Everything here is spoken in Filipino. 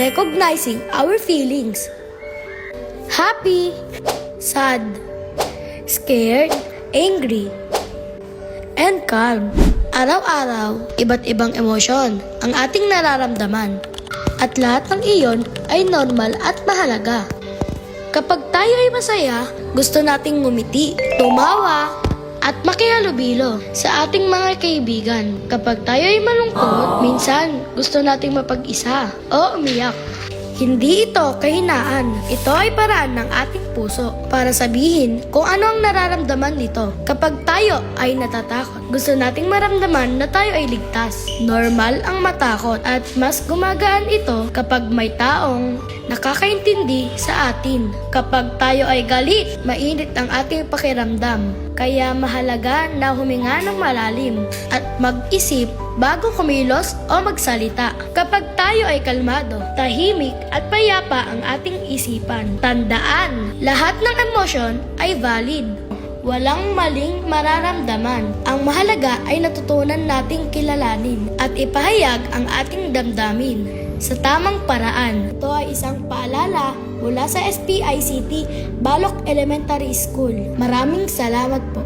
recognizing our feelings. Happy, sad, scared, angry, and calm. Araw-araw, iba't ibang emosyon ang ating nararamdaman. At lahat ng iyon ay normal at mahalaga. Kapag tayo ay masaya, gusto nating ngumiti, tumawa, at makihalubilo sa ating mga kaibigan. Kapag tayo ay malungkot, minsan gusto nating mapag-isa o umiyak. Hindi ito kahinaan. Ito ay paraan ng ating puso para sabihin kung ano ang nararamdaman nito. Kapag tayo ay natatakot, gusto nating maramdaman na tayo ay ligtas. Normal ang matakot at mas gumagaan ito kapag may taong nakakaintindi sa atin. Kapag tayo ay galit, mainit ang ating pakiramdam. Kaya mahalaga na huminga ng malalim at mag-isip bago kumilos o magsalita. Kapag tayo ay kalmado, tahimik at payapa ang ating isipan. Tandaan, lahat ng emosyon ay valid. Walang maling mararamdaman. Ang mahalaga ay natutunan nating kilalanin at ipahayag ang ating damdamin sa tamang paraan. Ito ay isang paalala mula sa SPICT Balok Elementary School. Maraming salamat po.